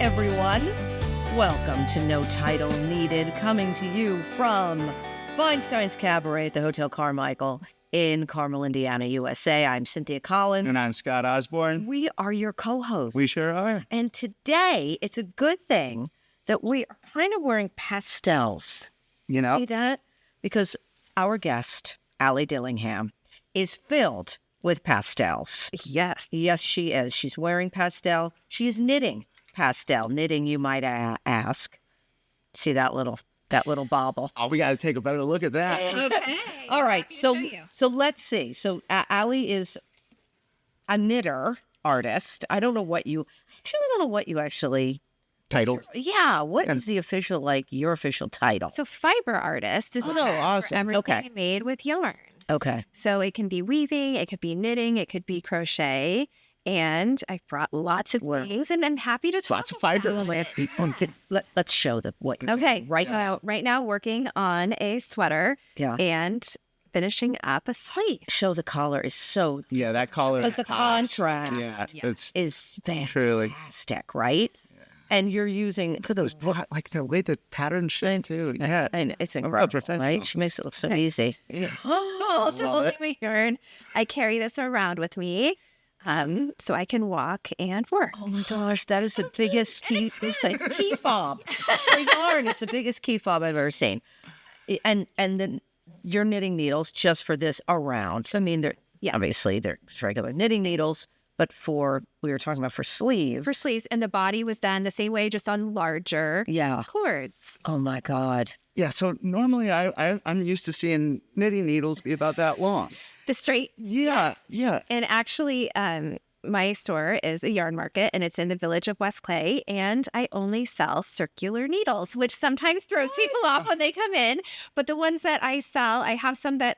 everyone. Welcome to No Title Needed, coming to you from Feinstein's Cabaret at the Hotel Carmichael in Carmel, Indiana, USA. I'm Cynthia Collins. And I'm Scott Osborne. We are your co-hosts. We sure are. And today, it's a good thing that we are kind of wearing pastels. You know? See that? Because our guest, Ali Dillingham, is filled with pastels. Yes. Yes, she is. She's wearing pastel. She is knitting pastel. Knitting, you might ask. See that little bauble? Oh, we got to take a better look at that. Okay. All right. So you. let's see. So Ali is a knitter artist. I don't know what you actually. Title. Yeah. What is the official, your official title? So fiber artist is the term awesome. for everything Okay. made with yarn. Okay. So it can be weaving, it could be knitting, it could be crochet. And I brought lots of things, and I'm happy to talk Lots of fiber. about it. Let's show them what you're Okay, doing right now. So right now working on a sweater Yeah. and finishing up a sleeve. Show the collar is so. Yeah, that color. Because the contrast Yeah, it's is truly. fantastic, right? And you're using. Look at those, like the way the pattern shine too. Yeah. And it's incredible, professional. right? She makes it look so easy. Yeah. Oh, so Love it. holding my yarn. I carry this around with me. So I can walk and work. Oh my gosh, that is the biggest key fob. For yarn, it's the biggest key fob I've ever seen. And then you're knitting needles just for this around. I mean, obviously they're regular knitting needles, but we were talking about for sleeves. For sleeves, and the body was done the same way, just on larger cords. Oh my God. Yeah, so normally I'm used to seeing knitting needles be about that long. The straight. Yeah, yeah. And actually, my store is a yarn market, and it's in the village of West Clay, and I only sell circular needles, which sometimes throws people off when they come in. But the ones that I sell, I have some that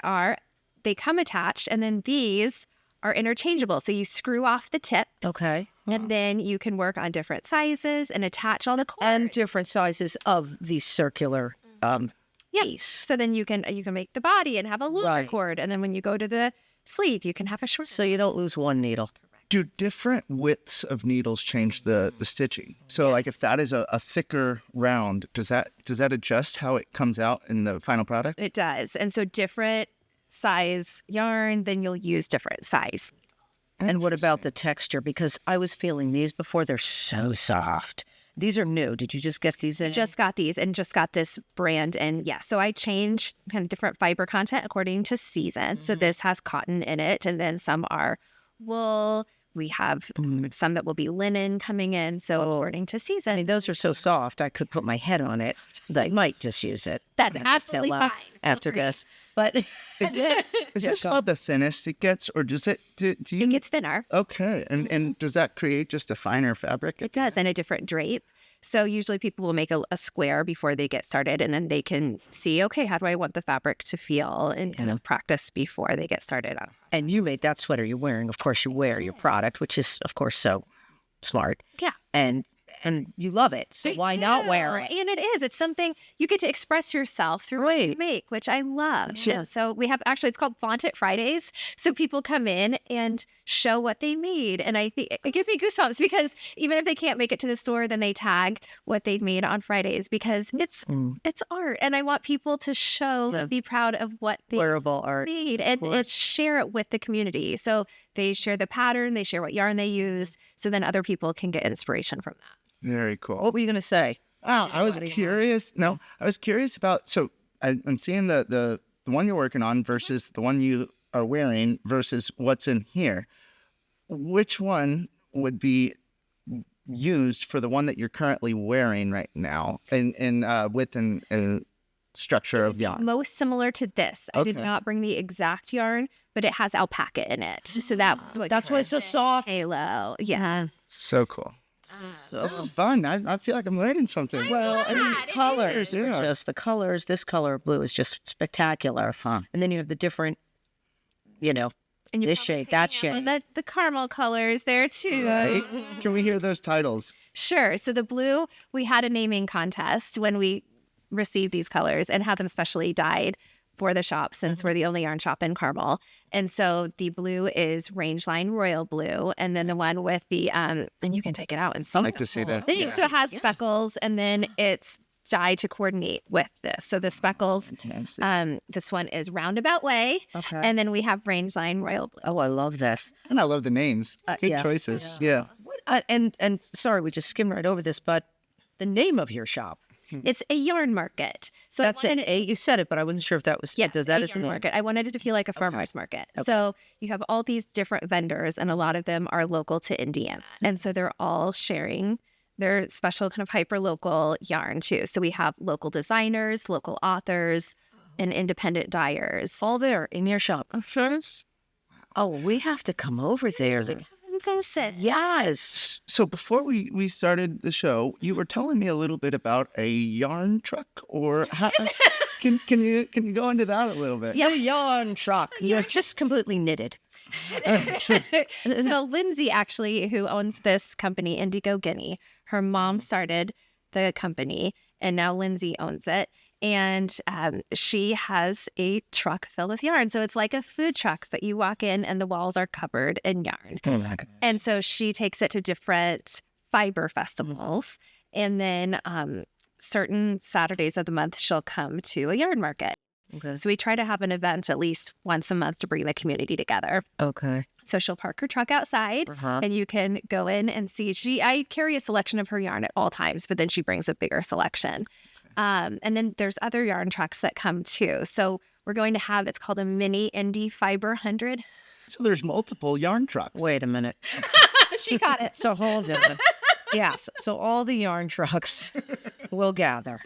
they come attached, and then these are interchangeable. So you screw off the tip. Okay. And then you can work on different sizes and attach all the cords. And different sizes of the circular piece. So then you can make the body and have a longer cord. And then when you go to the sleeve, you can have a short. So you don't lose one needle. Do different widths of needles change the stitching? So like if that is a thicker round, does that adjust how it comes out in the final product? It does. And so different size yarn, then you'll use different size. And what about the texture? Because I was feeling these before. They're so soft. These are new. Did you just get these in? Just got these and just got this brand. And so I change kind of different fiber content according to season. So this has cotton in it, and then some are wool. We have some that will be linen coming in. So according to season. I mean, those are so soft, I could put my head on it. I might just use it. That's absolutely fine. After this. But Is this about the thinnest it gets, or does it? Do you? It gets thinner. Okay, and does that create just a finer fabric? It does, and a different drape. So usually people will make a square before they get started, and then they can see, okay, how do I want the fabric to feel, and kind of practice before they get started on. And you made that sweater you're wearing. Of course, you wear your product, which is, of course, so smart. Yeah. And you love it. So why not wear it? And it is. It's something you get to express yourself through what you make, which I love. Sure. And so we have, actually, it's called Flaunt It Fridays. So people come in and show what they made. And I think it gives me goosebumps because even if they can't make it to the store, then they tag what they made on Fridays because it's art. And I want people to show, be proud of what they Wearable art. made and share it with the community. So they share the pattern, they share what yarn they use. So then other people can get inspiration from that. Very cool. What were you going to say? Wow, I was curious. No, I was curious about. So I'm seeing the one you're working on versus the one you are wearing versus what's in here. Which one would be used for the one that you're currently wearing right now, in width and structure of yarn? Most similar to this. I did not bring the exact yarn, but it has alpaca in it. So that's why it's so soft. Halo. Yeah. So cool. This is fun. I feel like I'm learning something. Well, and these colors, Yeah. just the colors. This color of blue is just spectacular. And then you have the different, And this shade, that shade. The caramel colors there too. Right? Can we hear those titles? Sure. So the blue, we had a naming contest when we received these colors and had them specially dyed for the shop since we're the only yarn shop in Carmel. And so the blue is Rangeline Royal Blue. And then the one with the, and you can take it out and see. I like to see that. So it has speckles, and then it's dyed to coordinate with this. So the speckles, this one is Roundabout Way. Okay. And then we have Rangeline Royal Blue. Oh, I love this. And I love the names. Good yeah. choices. Yeah. And sorry, we just skimmed right over this, but the name of your shop. It's a yarn market. So That's it. You said it, but I wasn't sure if that was. Yes, that is the yarn name. market. I wanted it to feel like a farmer's market. So you have all these different vendors, and a lot of them are local to Indiana. And so they're all sharing their special kind of hyper-local yarn too. So we have local designers, local authors, and independent dyers. All there in your shop. Oh, we have to come over there. Yes. So before we started the show, you were telling me a little bit about a yarn truck, or how, can you go into that a little bit? Yeah, yarn truck. You're just completely knitted. So Lindsay, actually, who owns this company, Indigo Guinea, her mom started the company, and now Lindsay owns it. And she has a truck filled with yarn. So it's like a food truck, but you walk in and the walls are covered in yarn. Oh my God. And so she takes it to different fiber festivals. And then certain Saturdays of the month, she'll come to a yarn market. Okay. So we try to have an event at least once a month to bring the community together. Okay. So she'll park her truck outside and you can go in and see. I carry a selection of her yarn at all times, but then she brings a bigger selection. And then there's other yarn trucks that come too. So we're going to have, it's called a mini Indie Fiber 100. So there's multiple yarn trucks. Wait a minute. She got it. So hold on. Yes. So all the yarn trucks will gather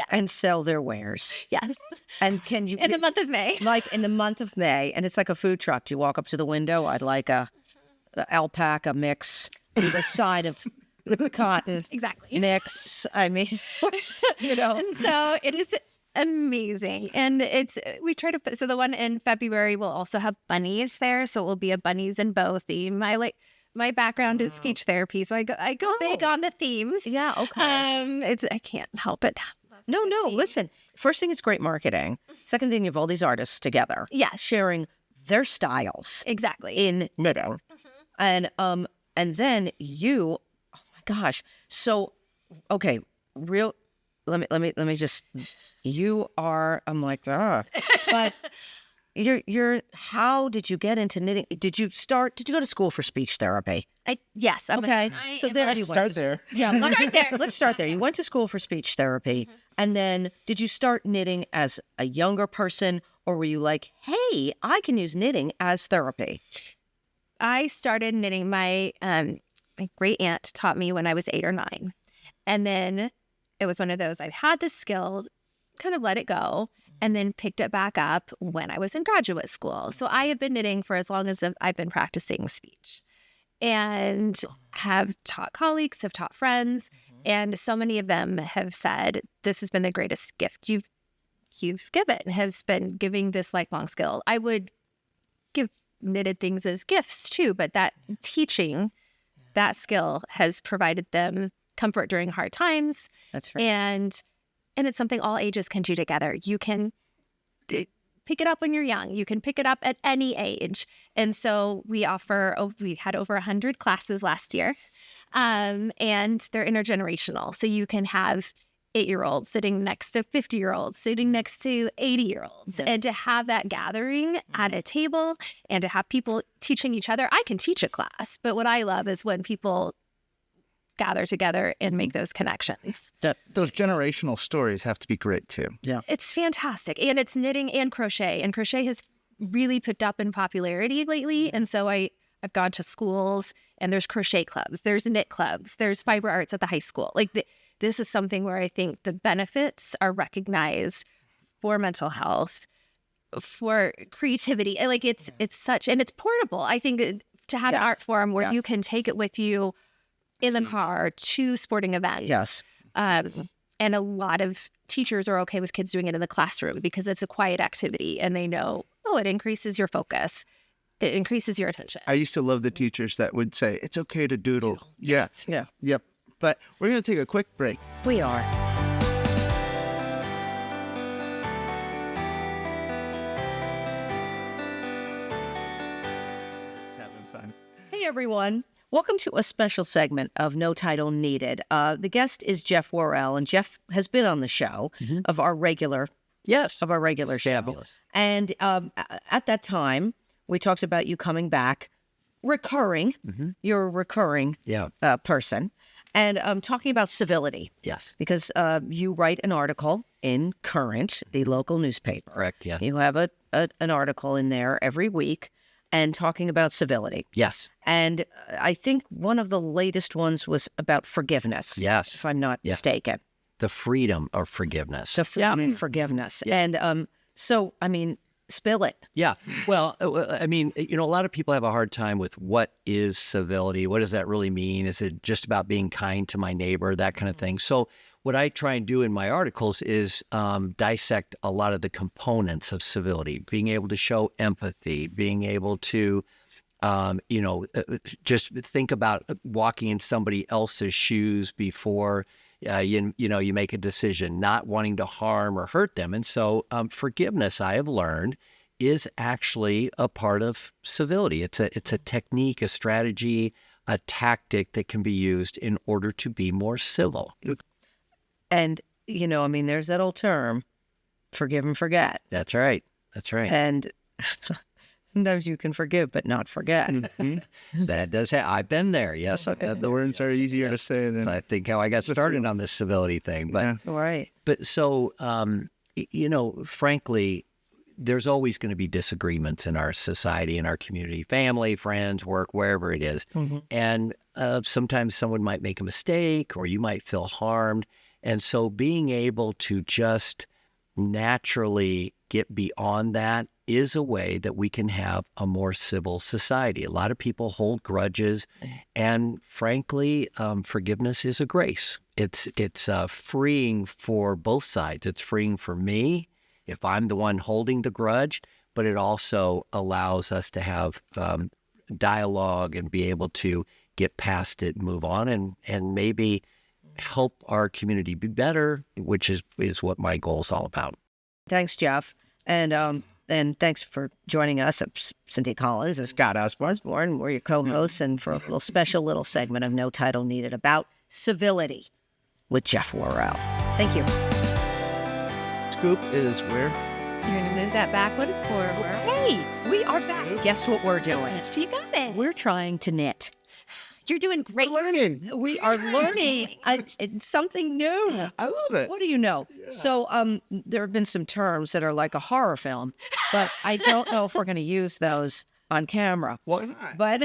and sell their wares. Yes. And can you In the month of May. Like in the month of May, and it's like a food truck. Do you walk up to the window? I'd like a alpaca mix with a side of cotton Exactly. mix. I mean, you know. And so it is amazing. And we try to put, so the one in February will also have bunnies there. So it will be a bunnies and bow theme. My background is speech therapy, so I go big on the themes. Yeah. Okay. I can't help it. No. Listen. First thing, it's great marketing. Second thing, you have all these artists together. Yes. Sharing their styles Exactly. in knitting, and then you. Oh my gosh. So, okay. Let me just. You are. I'm like but. You're. How did you get into knitting? Did you go to school for speech therapy? Yes. Okay. So there you Start there. Yeah. Let's start there. Let's start there. You went to school for speech therapy, and then did you start knitting as a younger person, or were you like, hey, I can use knitting as therapy? I started knitting. My great aunt taught me when I was 8 or 9. And then it was one of those, I had this skill, kind of let it go, and then picked it back up when I was in graduate school. So I have been knitting for as long as I've been practicing speech, and have taught colleagues, have taught friends, and so many of them have said, this has been the greatest gift you've given, has been giving this lifelong skill. I would give knitted things as gifts too, but that teaching, that skill has provided them comfort during hard times. That's right. And it's something all ages can do together. You can pick it up when you're young. You can pick it up at any age. And so we had over 100 classes last year, and they're intergenerational. So you can have 8-year-olds sitting next to 50-year-olds, sitting next to 80-year-olds. And to have that gathering at a table and to have people teaching each other. I can teach a class, but what I love is when people gather together and make those connections. Those generational stories have to be great too. Yeah. It's fantastic. And it's knitting and crochet. And crochet has really picked up in popularity lately. And so I've gone to schools, and there's crochet clubs, there's knit clubs, there's fiber arts at the high school. Like this is something where I think the benefits are recognized for mental health, for creativity. Like it's such, and it's portable. I think to have an art form where you can take it with you in the car to sporting events. Yes. And a lot of teachers are okay with kids doing it in the classroom because it's a quiet activity, and they know, it increases your focus. It increases your attention. I used to love the teachers that would say, it's okay to doodle. Yeah. Yeah. Yep. But we're going to take a quick break. We are. everyone. Welcome to a special segment of No Title Needed. The guest is Jeff Worrell, and Jeff has been on the show of our regular show. Fabulous. And at that time, we talked about you coming back, recurring. You're a recurring person, and talking about civility. Yes. Because you write an article in Current, the local newspaper. Correct. Yeah. You have an article in there every week and talking about civility. Yes. And I think one of the latest ones was about forgiveness. Yes. If I'm not mistaken. The freedom of forgiveness. The forgiveness. And so, I mean, spill it. Yeah. Well, I mean, a lot of people have a hard time with what is civility. What does that really mean? Is it just about being kind to my neighbor, that kind of thing? So what I try and do in my articles is dissect a lot of the components of civility, being able to show empathy, being able to, just think about walking in somebody else's shoes before you make a decision, not wanting to harm or hurt them. And so forgiveness, I have learned, is actually a part of civility. It's a technique, a strategy, a tactic that can be used in order to be more civil. And, there's that old term, forgive and forget. That's right. That's right. And sometimes you can forgive but not forget. That does happen. I've been there. Yes. The words are easier to say than I think how I got started on this civility thing. But Right. But so, frankly, there's always going to be disagreements in our society, in our community, family, friends, work, wherever it is. And sometimes someone might make a mistake or you might feel harmed. And so being able to just naturally get beyond that is a way that we can have a more civil society. A lot of people hold grudges, and frankly, forgiveness is a grace. It's freeing for both sides. It's freeing for me if I'm the one holding the grudge, but it also allows us to have dialogue and be able to get past it, move on, and maybe help our community be better, which is what my goal is all about. Thanks, Jeff. And thanks for joining us. Cynthia Collins and Scott Osborne. We're your co-hosts, and for a little segment of No Title Needed about civility with Jeff Worrell. Thank you. Scoop is where? You're going to move that backward and forward. Hey, we are back. Guess what we're doing? You got it. We're trying to knit. You're doing great. We are learning something new. I love it. What do you know? Yeah. So there have been some terms that are like a horror film, but I don't know if we're going to use those on camera. Why not? But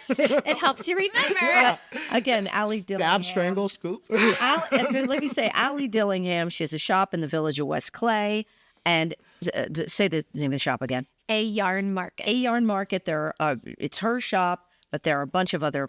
it helps you remember. Again, Ali Dillingham. Stab, strangle, scoop. Let me say, Ali Dillingham. She has a shop in the village of West Clay. And say the name of the shop again. A Yarn Market. A Yarn Market. It's her shop, but there are a bunch of other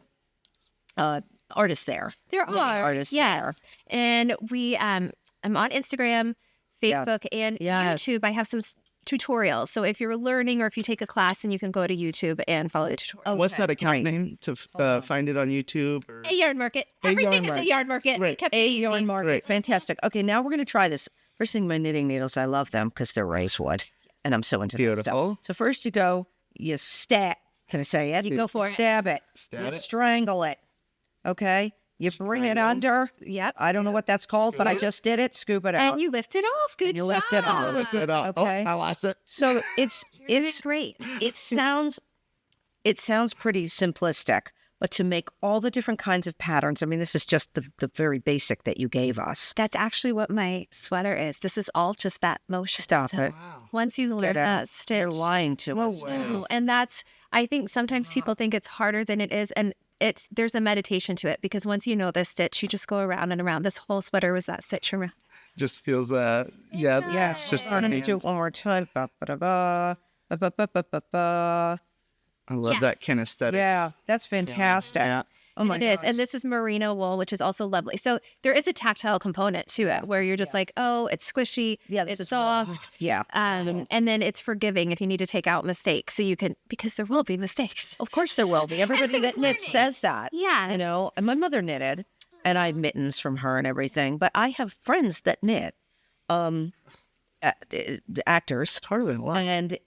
artists there. There are artists there. And we I'm on Instagram, Facebook, and YouTube. I have some tutorials. So if you're learning or if you take a class, and you can go to YouTube and follow the tutorial. What's that account name to find it on YouTube? Or... A Yarn Market. Everything is a Yarn Market. Right. A Yarn Market. Fantastic. Okay, now we're going to try this. First thing, my knitting needles, I love them because they're rosewood, and I'm so into that stuff. So first you stab. Can I say it? You go for it. Stab it. You strangle it. Okay? You bring it under. Yep. I don't know what that's called, but I just did it. Scoop it out. And you lift it off. Good you job. lift it off. Lift it up. Okay. Oh, I lost it. So it's great. It sounds pretty simplistic, but to make all the different kinds of patterns, I mean, this is just the very basic that you gave us. That's actually what my sweater is. This is all just that motion. Stop so it. Wow. Once you learn that stitch. You're lying to us. Wow. And I think sometimes people think it's harder than it is. And there's a meditation to it, because once you know this stitch, you just go around and around. This whole sweater was that stitch around. Just feels, Yes, just let me do it one more time. Ba, ba, da, ba, ba, ba, ba, ba, ba, ba. I love that kinesthetic. Yeah, that's fantastic. Yeah. Oh my It is. gosh. And this is merino wool, which is also lovely. So there is a tactile component to it where you're just like, oh, it's squishy. Yeah, it's soft. Yeah. And then it's forgiving if you need to take out mistakes. So you can, because there will be mistakes. Of course there will be. Everybody that knits says that. Yeah. You know, and my mother knitted, and I had mittens from her and everything. But I have friends that knit, actors, It's harder than life. and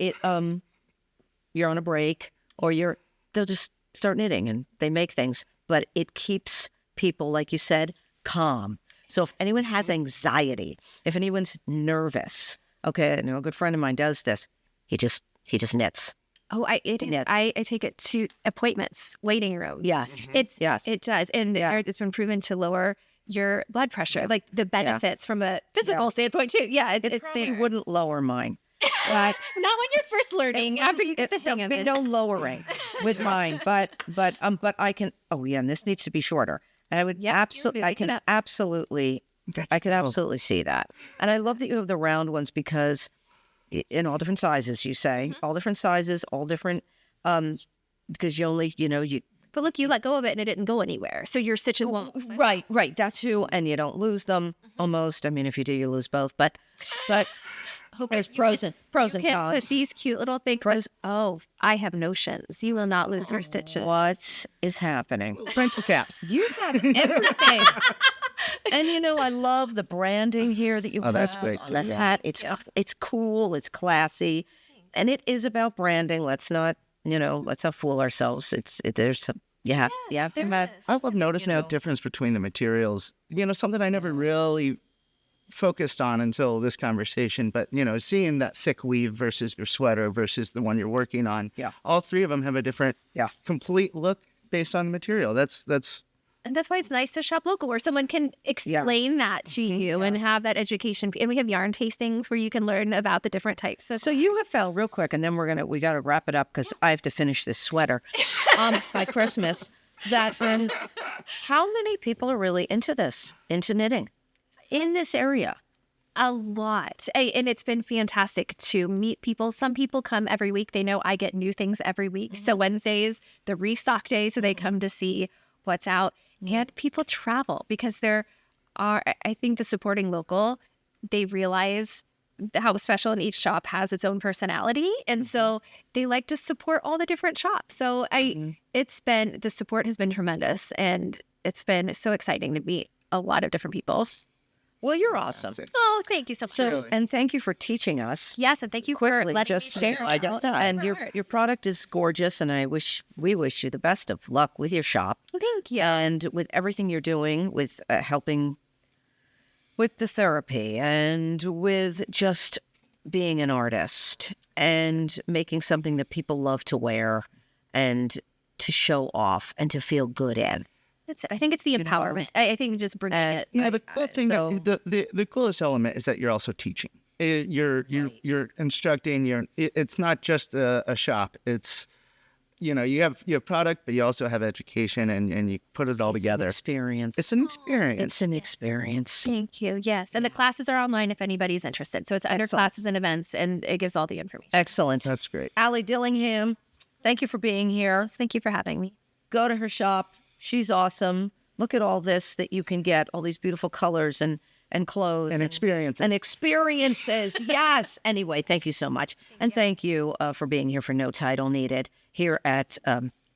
you're on a break, or they'll just start knitting and they make things, but it keeps people, like you said, calm. So if anyone has anxiety, if anyone's nervous, okay, I know a good friend of mine does this. He just knits. Oh, I take it to appointments, waiting rooms. Yes. It does. And it's been proven to lower your blood pressure, like the benefits from a physical standpoint too. Yeah, It probably wouldn't lower mine. Not when you're first learning. After you get the hang of it. No lowering with mine, but I can. Oh yeah, and this needs to be shorter. And I would absolutely, I can absolutely see that. And I love that you have the round ones because in all different sizes, you say all different sizes, all different. Because you only, you. But look, you let go of it and it didn't go anywhere. So your stitches won't. Right. That's true. And you don't lose them almost. I mean, if you do, you lose both. But there's pros and cons. Put these cute little things. Oh, I have notions. You will not lose your stitches. What is happening? Pencil caps. You have everything. And I love the branding here that you have. Oh, that's great. On the hat. It's cool. It's classy. And it is about branding. Let's not fool ourselves. There's some, I love noticing the difference between the materials. Something I never really focused on until this conversation, but seeing that thick weave versus your sweater versus the one you're working on. Yeah. All three of them have a different, complete look based on the material. And that's why it's nice to shop local, where someone can explain that to you and have that education. And we have yarn tastings where you can learn about the different types. So you have found real quick, and then we got to wrap it up because I have to finish this sweater by Christmas. That how many people are really into knitting in this area? A lot. And it's been fantastic to meet people. Some people come every week. They know I get new things every week. So Wednesday's the restock day, so they come to see what's out. And people travel because I think the supporting local, they realize how special, and each shop has its own personality. And so they like to support all the different shops. So the support has been tremendous, and it's been so exciting to meet a lot of different people. Well, you're awesome. Oh, thank you so much. And thank you for teaching us. Yes, and thank you for letting me share. And your product is gorgeous, and we wish you the best of luck with your shop. Thank you. And with everything you're doing, with helping with the therapy, and with just being an artist, and making something that people love to wear, and to show off, and to feel good in. That's it. I think it's the empowerment. I think just bringing it. Yeah, the cool thing, the coolest element is that you're also teaching. You're instructing. It's not just a shop. It's you have product, but you also have education, and you put it all together. Experience. It's an experience. It's an experience. Thank you. Yes, and the classes are online if anybody's interested. So it's under classes and events, and it gives all the information. Excellent. That's great. Ali Dillingham, thank you for being here. Thank you for having me. Go to her shop. She's awesome. Look at all this that you can get, all these beautiful colors and clothes. And experiences. And experiences, yes. Anyway, thank you so much. And thank you for being here for No Title Needed here at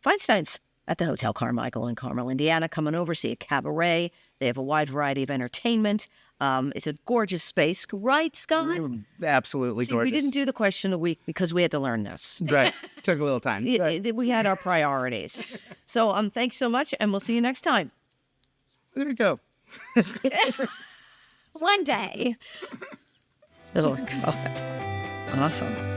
Feinstein's at the Hotel Carmichael in Carmel, Indiana. Come on over, see a cabaret. They have a wide variety of entertainment. It's a gorgeous space, right, Scott? Absolutely gorgeous. We didn't do the question of the week because we had to learn this. Right. Took a little time. We had our priorities. So thanks so much, and we'll see you next time. There we go. One day. Oh, God. Awesome.